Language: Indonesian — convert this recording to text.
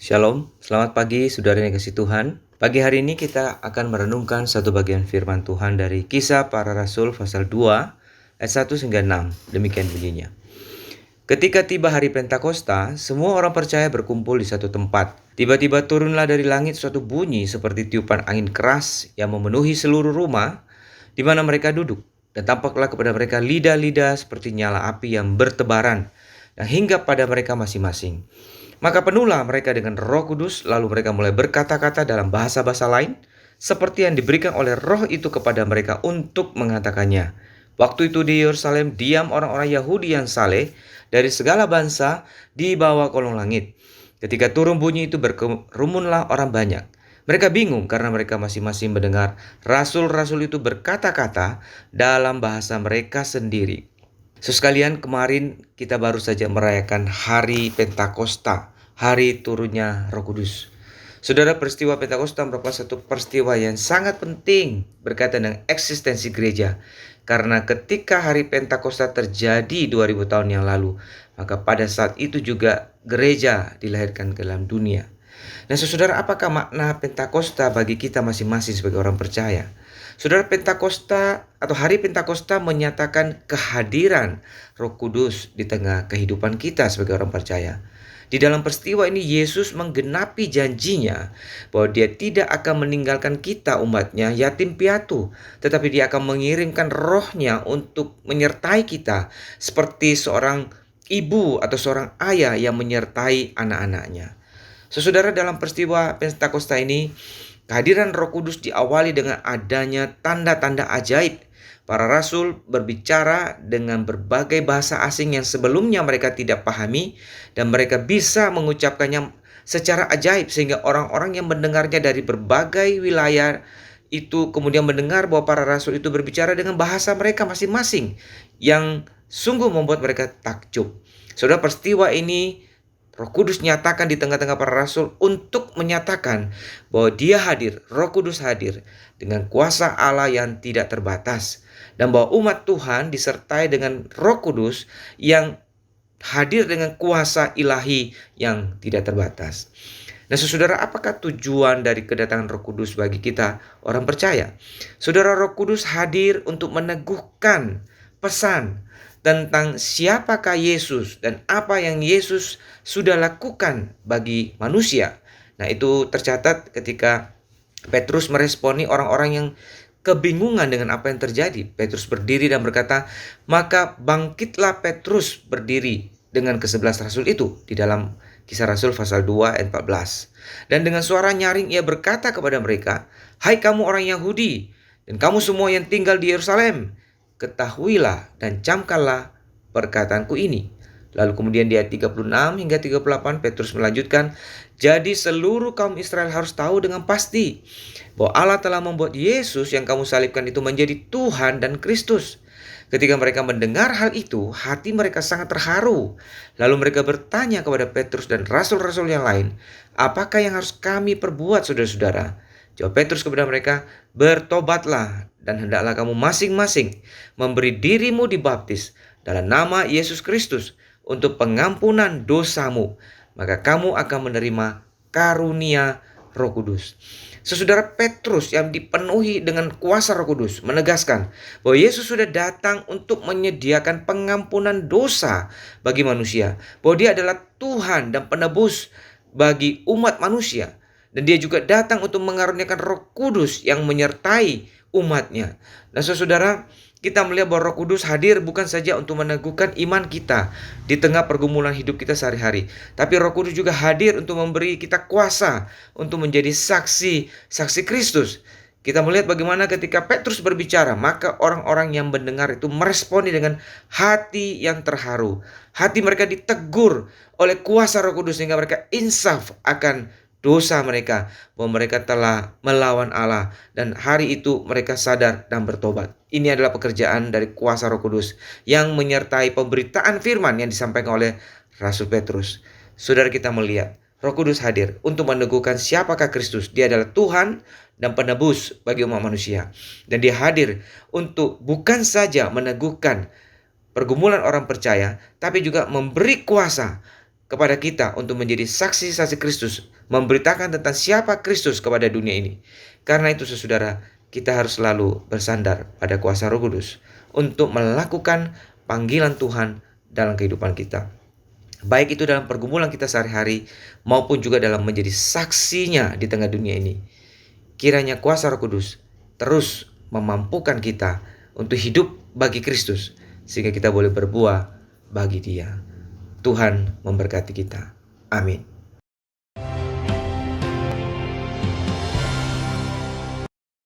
Shalom, selamat pagi saudara yang kasih Tuhan. Pagi hari ini kita akan merenungkan satu bagian firman Tuhan dari Kisah Para Rasul pasal 2 ayat 1 hingga 6. Demikian bunyinya. Ketika tiba hari Pentakosta, semua orang percaya berkumpul di satu tempat. Tiba-tiba turunlah dari langit suatu bunyi seperti tiupan angin keras yang memenuhi seluruh rumah di mana mereka duduk. Dan tampaklah kepada mereka lidah-lidah seperti nyala api yang bertebaran dan hinggap pada mereka masing-masing. Maka penuhlah mereka dengan Roh Kudus, lalu mereka mulai berkata-kata dalam bahasa-bahasa lain, seperti yang diberikan oleh Roh itu kepada mereka untuk mengatakannya. Waktu itu di Yerusalem diam orang-orang Yahudi yang saleh dari segala bangsa di bawah kolong langit. Ketika turun bunyi itu berkerumunlah orang banyak. Mereka bingung karena mereka masing-masing mendengar rasul-rasul itu berkata-kata dalam bahasa mereka sendiri. Sekalian, kemarin kita baru saja merayakan hari Pentakosta, hari turunnya Roh Kudus. Saudara, peristiwa Pentakosta merupakan satu peristiwa yang sangat penting berkaitan dengan eksistensi gereja. Karena ketika hari Pentakosta terjadi 2000 tahun yang lalu, maka pada saat itu juga gereja dilahirkan ke dalam dunia. Nah, saudara, apakah makna Pentakosta bagi kita masing-masing sebagai orang percaya? Saudara, Pentakosta atau hari Pentakosta menyatakan kehadiran Roh Kudus di tengah kehidupan kita sebagai orang percaya. Di dalam peristiwa ini Yesus menggenapi janjinya bahwa dia tidak akan meninggalkan kita umatnya yatim piatu, tetapi dia akan mengirimkan rohnya untuk menyertai kita seperti seorang ibu atau seorang ayah yang menyertai anak-anaknya. Saudara, dalam peristiwa Pentakosta ini, kehadiran Roh Kudus diawali dengan adanya tanda-tanda ajaib. Para rasul berbicara dengan berbagai bahasa asing yang sebelumnya mereka tidak pahami, dan mereka bisa mengucapkannya secara ajaib sehingga orang-orang yang mendengarnya dari berbagai wilayah itu kemudian mendengar bahwa para rasul itu berbicara dengan bahasa mereka masing-masing yang sungguh membuat mereka takjub. Saudara, peristiwa ini Roh Kudus nyatakan di tengah-tengah para rasul untuk menyatakan bahwa dia hadir, Roh Kudus hadir dengan kuasa Allah yang tidak terbatas. Dan bahwa umat Tuhan disertai dengan Roh Kudus yang hadir dengan kuasa ilahi yang tidak terbatas. Nah, saudara, apakah tujuan dari kedatangan Roh Kudus bagi kita orang percaya? Saudara, Roh Kudus hadir untuk meneguhkan pesan tentang siapakah Yesus dan apa yang Yesus sudah lakukan bagi manusia. Nah, itu tercatat ketika Petrus meresponi orang-orang yang kebingungan dengan apa yang terjadi. Petrus berdiri dan berkata, maka bangkitlah Petrus berdiri dengan ke-11 rasul itu di dalam Kisah Rasul pasal 2 ayat 14. Dan dengan suara nyaring ia berkata kepada mereka, hai kamu orang Yahudi dan kamu semua yang tinggal di Yerusalem, ketahuilah dan camkanlah perkataanku ini. Lalu kemudian di ayat 36 hingga 38 Petrus melanjutkan, jadi seluruh kaum Israel harus tahu dengan pasti bahwa Allah telah membuat Yesus yang kamu salibkan itu menjadi Tuhan dan Kristus. Ketika mereka mendengar hal itu, hati mereka sangat terharu. Lalu mereka bertanya kepada Petrus dan rasul-rasul yang lain, apakah yang harus kami perbuat, saudara-saudara? Jawab Petrus kepada mereka, bertobatlah dan hendaklah kamu masing-masing memberi dirimu dibaptis dalam nama Yesus Kristus untuk pengampunan dosamu, maka kamu akan menerima karunia Roh Kudus. Saudara, Petrus yang dipenuhi dengan kuasa Roh Kudus menegaskan bahwa Yesus sudah datang untuk menyediakan pengampunan dosa bagi manusia, bahwa dia adalah Tuhan dan penebus bagi umat manusia, dan dia juga datang untuk mengaruniakan Roh Kudus yang menyertai umatnya. Nah, saudara, kita melihat bahwa Roh Kudus hadir bukan saja untuk meneguhkan iman kita di tengah pergumulan hidup kita sehari-hari, tapi Roh Kudus juga hadir untuk memberi kita kuasa untuk menjadi saksi Kristus. Kita melihat bagaimana ketika Petrus berbicara, maka orang-orang yang mendengar itu meresponi dengan hati yang terharu. Hati mereka ditegur oleh kuasa Roh Kudus sehingga mereka insaf akan dosa mereka, bahwa mereka telah melawan Allah, dan hari itu mereka sadar dan bertobat. Ini adalah pekerjaan dari kuasa Roh Kudus yang menyertai pemberitaan firman yang disampaikan oleh Rasul Petrus. Saudara, kita melihat Roh Kudus hadir untuk meneguhkan siapakah Kristus. Dia adalah Tuhan dan penebus bagi umat manusia. Dan dia hadir untuk bukan saja meneguhkan pergumulan orang percaya, tapi juga memberi kuasa kepada kita untuk menjadi saksi-saksi Kristus, memberitakan tentang siapa Kristus kepada dunia ini. Karena itu saudara, kita harus selalu bersandar pada kuasa Roh Kudus untuk melakukan panggilan Tuhan dalam kehidupan kita. Baik itu dalam pergumulan kita sehari-hari maupun juga dalam menjadi saksinya di tengah dunia ini. Kiranya kuasa Roh Kudus terus memampukan kita untuk hidup bagi Kristus sehingga kita boleh berbuah bagi Dia. Tuhan memberkati kita. Amin.